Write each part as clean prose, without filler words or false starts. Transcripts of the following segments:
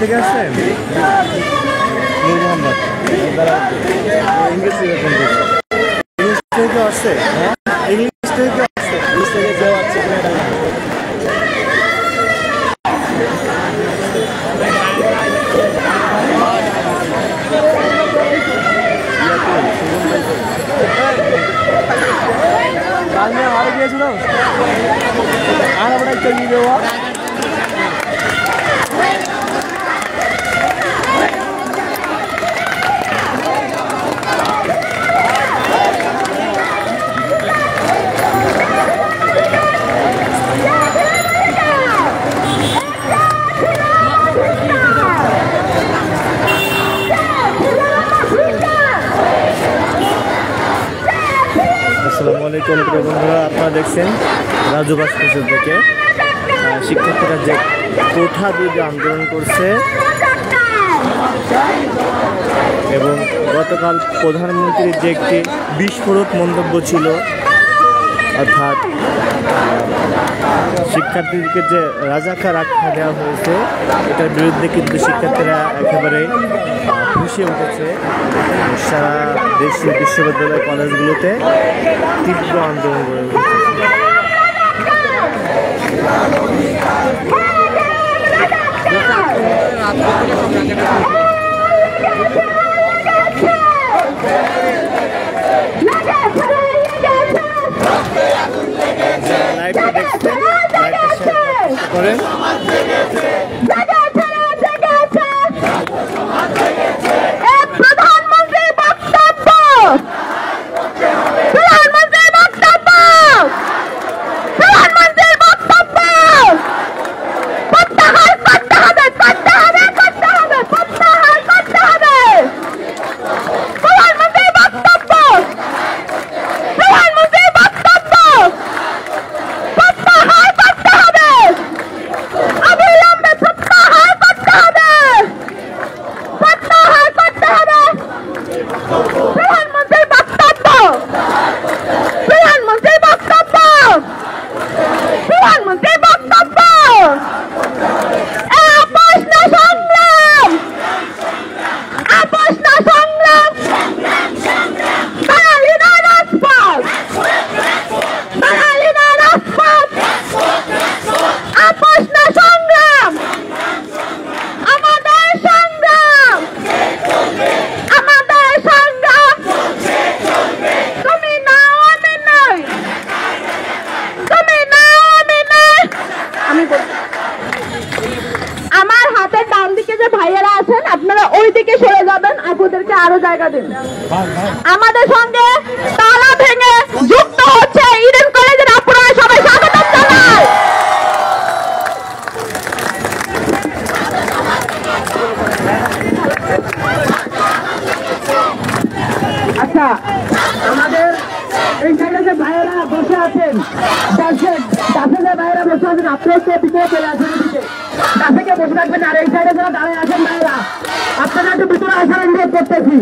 থেকে আসছেন ইংলিশ থেকে আসছে ইংলিশ থেকে আসছে ইংলিশ থেকে কেউ আসছে আরে গিয়েছিল আর আমরা একটা ভিডিও আসসালামু আলাইকুম বন্ধুরা, আপনারা দেখছেন রাজু ভাস্কর্য থেকে শিক্ষার্থীরা যে কোঠা বিরোধী আন্দোলন করছে এবং গতকাল প্রধানমন্ত্রীর যে একটি বিস্ফোরক মন্তব্য ছিল, অর্থাৎ শিক্ষার্থীদেরকে যে রাজাকার আখ্যা দেওয়া হয়েছে এটার বিরুদ্ধে কিন্তু শিক্ষার্থীরা একেবারে ফুঁসে উঠেছে। সারা দেশের বিশ্ববিদ্যালয় কলেজগুলোতে তীব্র আন্দোলন গড়ে উঠেছে। লাইভটা দেখছেন, লাইভটা শেয়ার করেন। আমাদের সঙ্গে তালা ভেঙে যুক্ত হচ্ছে ইডেন কলেজের আপুরা, সবাই স্বাগত জানাই। আচ্ছা, আমাদের এই সাইডে যে ভাইয়েরা বসে আছেন, ডাসে যে ভাইয়েরা বসে আছেন, আপনারা তো ভিতরে চলে আসেন, এদিকে ডাসেকে বসে থাকবেন। আর এই সাইডে যারা দাঁড়িয়ে আছেন ভাইয়েরা, আপনারা একটু ভিতরে আসার অনুরোধ করতেছি।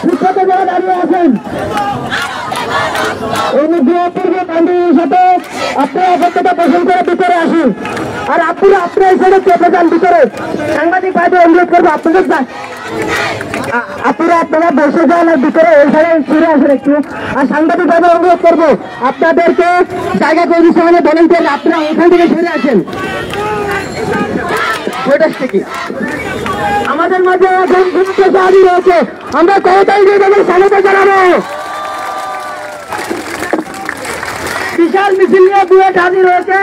শিক্ষকে যারা দাঁড়িয়ে আছেন এই বৃহত্তর কান্ডের সাথে আপনারা অপেক্ষাটা পোষণ করে ভিতরে আসুন। আর আপনারা আপনার এই সাইডে চেপে যান ভিতরে। সাংবাদিক ভাইদের অনুরোধ করবো আপনাদের আপনারা বসে যান আর ভিতরে এই সাইডে ফিরে আসেন একটু। আর সাংবাদিক ভাইদের অনুরোধ করবো আপনাদেরকে জায়গা করে সামনে বলেন যে আপনারা ওইখান থেকে ফিরে আসেন। আমাদের মাঝে এখন গুরুত্বশালী রয়েছে, আমরা কতটাই দিয়ে তাদের স্বাগত জানাবো। বিশাল মিছিল নিয়ে বুয়েট হাজির হয়েছে,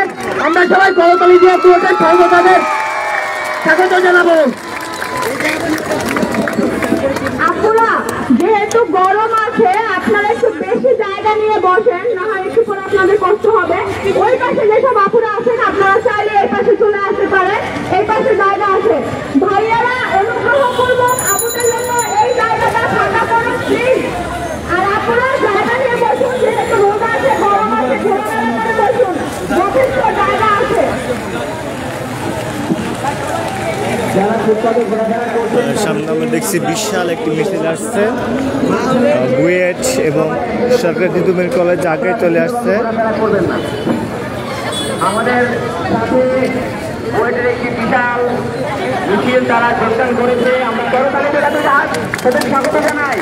আমরা সবাই করতালি দিয়ে বুয়েটের সর্বতাদের স্বাগত জানাবো। আপুরা, যেহেতু গরম আছে আপনারা একটু বেশি জায়গা নিয়ে বসেন, না হয় একটু পরে আপনাদের কষ্ট হবে। ওই পাশে যেসব আপুরা আছেন আপনারা চাইলে এই পাশে চলে আসতে পারেন, এই পাশে জায়গা আছে। ভাইয়ারা অনুগ্রহ করবেন আপনাদের জন্য এই জায়গাটা ফাঁকা করুন প্লিজ। আর আপনারা জায়গা নিয়ে বসুন, যেহেতু রোদ আছে, গরম আছে, ঘোরাঘুরি করে বসুন, যথেষ্ট জায়গা আছে। সামনে আমরা দেখছি বিশাল একটি মিছিল আসছে, বুয়েট এবং সরকারি তিতুমির কলেজ আগে চলে আসছে। আমাদের সাথে বুয়েটের একটি বিশাল মিছিল তারা যোগদান করেছে। আমরা করতালিতে তাদের স্বাগত জানাই।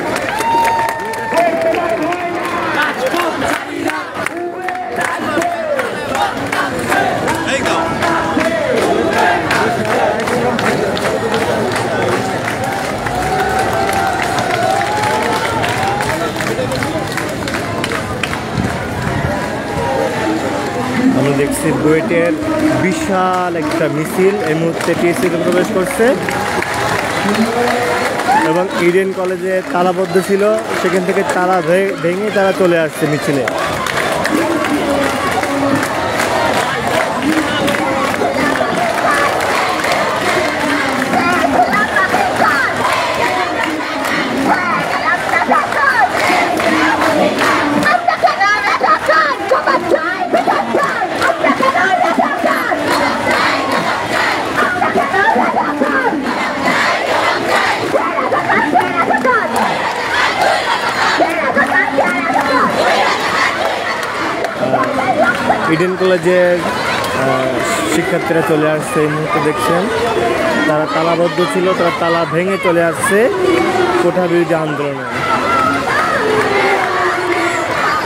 আমরা দেখছি বুয়েটের বিশাল একটা মিছিল এই মুহূর্তে টিএসসিতে প্রবেশ করছে এবং ইডেন কলেজে তালাবদ্ধ ছিল, সেখান থেকে তালা ভেঙে তারা চলে আসছে মিছিলে। ইডেন কলেজের শিক্ষার্থীরা চলে আসছে এই মুহূর্তে দেখছেন, তারা তালাবদ্ধ ছিল, তারা তালা ভেঙে চলে আসছে কোঠা বিরোধী আন্দোলনে।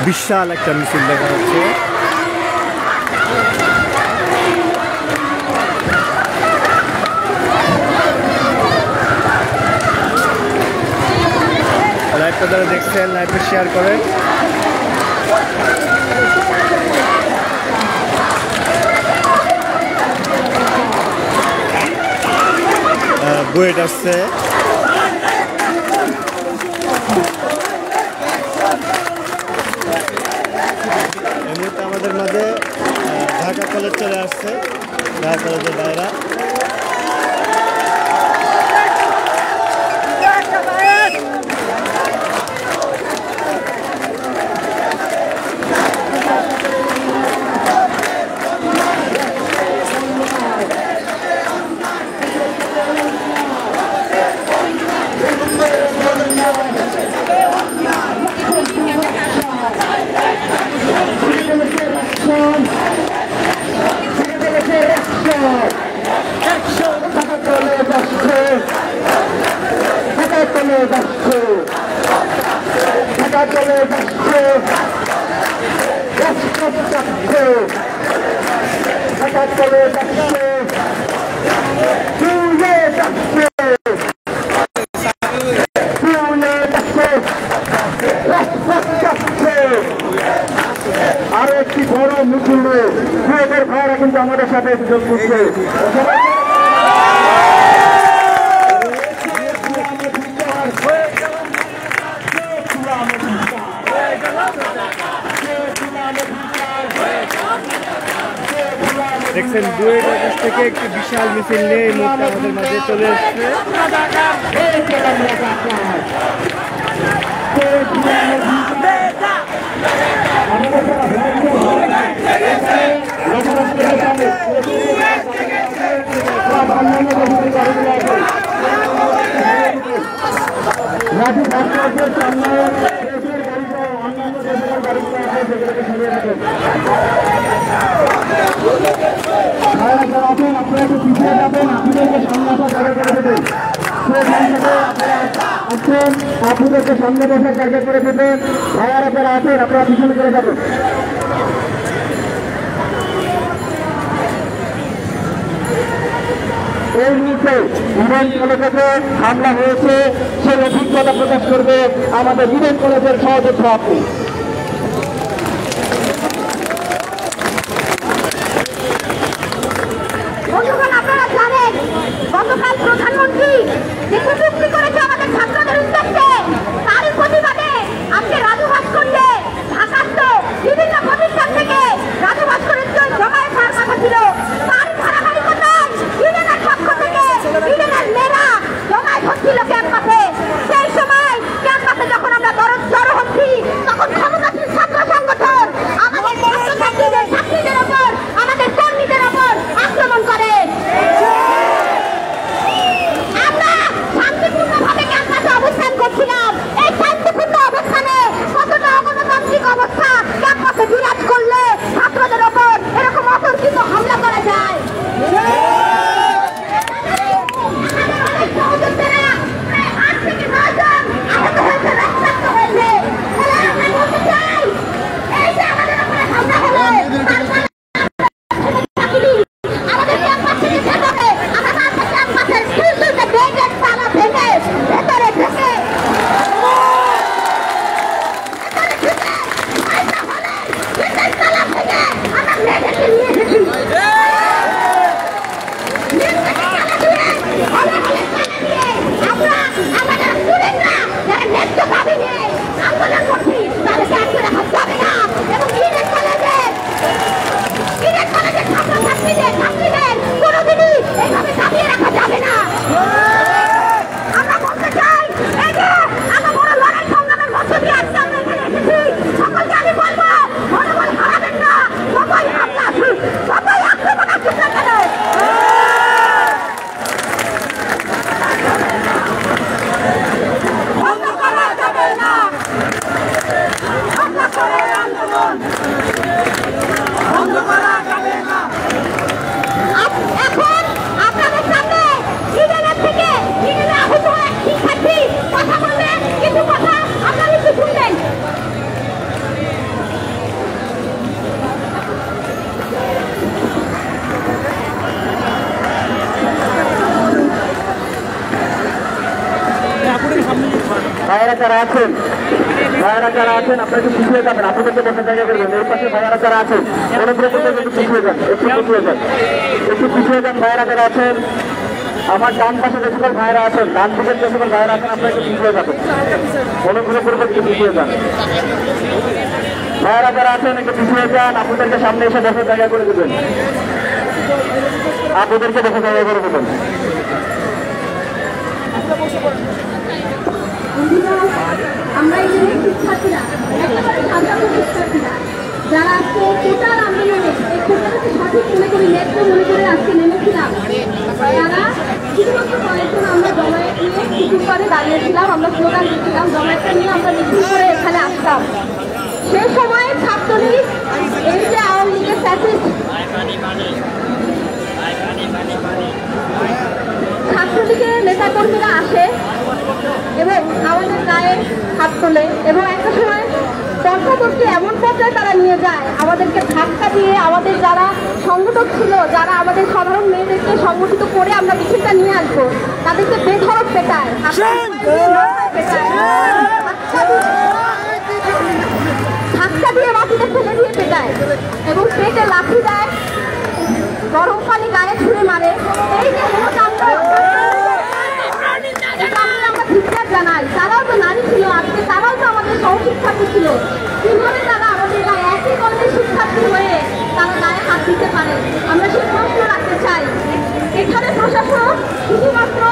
বিশাল একটা মিছিল দেখা যাচ্ছে। লাইভটা যারা দেখছেন লাইভে শেয়ার করেন। বুয়েট আসছে, এই মুহূর্তে আমাদের মাঝে ঢাকা কলেজ চলে আসছে, ঢাকা কলেজের বাইরা। আরো একটি বড় মিছিল বুয়েটের ভাইরা কিন্তু আমাদের সাথে যোগ করছে। দেখছেন বুয়েটের কাছ থেকে একটি বিশাল মিছিল নিয়ে এই মুহূর্তে আমাদের মাঝে চলে এসছে। আপনারা একটু পিছিয়ে যাবেন, আপনাদেরকে সামনে আসার জায়গা করে দেবেন। আপনাদেরকে সামনে বসার জায়গা করে দেবেন। ভাইয়ারা যারা আছেন আপনারা পিছনে করে যাবেন। এই মুহূর্তে ইডেন কলেজে হামলা হয়েছে, সেই অভিজ্ঞতা প্রকাশ করবে আমাদের ইডেন কলেজের সহযোগী সভাপতি। আপনারা জানেন গতকাল প্রধানমন্ত্রী যে চুক্তি করেছে আমাদের ছাত্রদের উদ্দেশ্যে, তারই প্রতিবাদে আজকে রাজু ভাস্কর্যে ঢাকাস্থ বিভিন্ন প্রতিষ্ঠান থেকে রাজু ভাস্কর্য জমায়েত হওয়ার কথা ছিল। ভাইয়েরা যারা আছেন আপনারা একটু পিছিয়ে যাবেন, আপনাদেরকে বসার জায়গা করবেন। এর পাশে ভাইয়েরা যারা আছেন অনুগ্রহ করে একটু পিছিয়ে যান, একটু পিছিয়ে যান ভাইয়েরা যারা আছেন। আমার ডান পাশে যে সকল ভাইয়েরা আছেন, ডান দিকের যে সকল ভাইয়েরা আছেন আপনারা একটু পিছিয়ে যাবেন, অনুগ্রহ করে একটু পিছিয়ে যান। ভাইয়েরা যারা আছেন একটু পিছিয়ে যান, আপনাদেরকে সামনে এসে বসার জায়গা করে দেবেন, আপনাদেরকে বসার জায়গা করে দেবেন। আমরা এই শিক্ষার্থীরা একেবারে সাধারণ শিক্ষার্থীরা যারা আজকে কোটার আন্দোলনে এই কোটাকে সঠিক মনে করি, ন্যায্য মনে করে আজকে নেমেছিলাম, তারা শুধুমাত্র কয়েকজন আমরা জমায়েত নিয়ে কিছু করে দাঁড়িয়েছিলাম, আমরা স্লোগান দিচ্ছিলাম, জমায়েতটা নিয়ে আমরা মিছিল করে এখানে আসতাম। সেই সময় ছাত্রলীগ এই যে আওয়ামী লীগের ফ্যাসিস্ট ছাত্রলীগের নেতাকর্মীরা আসে এবং আমাদের গায়ে হাত তোলে এবং একটা সময় তর্কাতর্কি এমন পর্যায়ে তারা নিয়ে যায়, আমাদেরকে ধাক্কা দিয়ে আমাদের যারা সংগঠক ছিল, যারা আমাদের সাধারণ মেয়েদেরকে সংগঠিত করে আমরা মিছিলটা নিয়ে আসবো, তাদেরকে বেধড়ক পেটায়, ধাক্কা দিয়ে মাটিতে ফেলে দিয়ে পেটায় এবং পেটে লাঠি দেয়, গরম পানি গায়ে ছুঁড়ে মারে। এই যে আমরা ধিক্কার জানাই, তারাও তো নারী ছিল, আজকে তারাও তো আমাদের সহশিক্ষার্থী ছিল, কিভাবে তারা আমাদের গায়ে একই কলেজের শিক্ষার্থী হয়ে তারা গায়ে হাত দিতে পারে? আমরা সেই প্রশ্ন রাখতে চাই। এখানে প্রশাসন শুধুমাত্র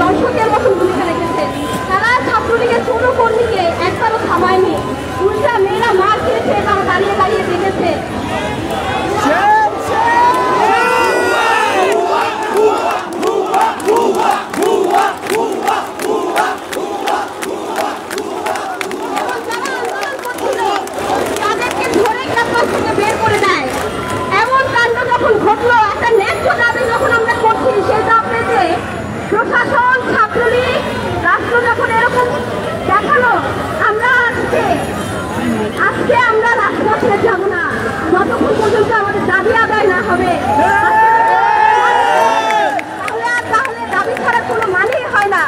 দর্শকের মতন ভূমিকা রেখেছে, তারা ছাত্রলীগের কোনো কর্মীকে একবারও থামায়নি, উল্টা মেয়েরা মার খেয়েছে, তারা দাঁড়িয়ে দাঁড়িয়ে দেখেছে। প্রশাসন, ছাত্রলীগ, রাষ্ট্র যখন এরকম দেখালো, আমরা আজকে আমরা রাজপথে যাব না যতক্ষণ পর্যন্ত আমাদের দাবি আদায় না হবে। তাহলে দাবি ছাড়া কোনো মানেই হয় না।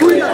Cuida,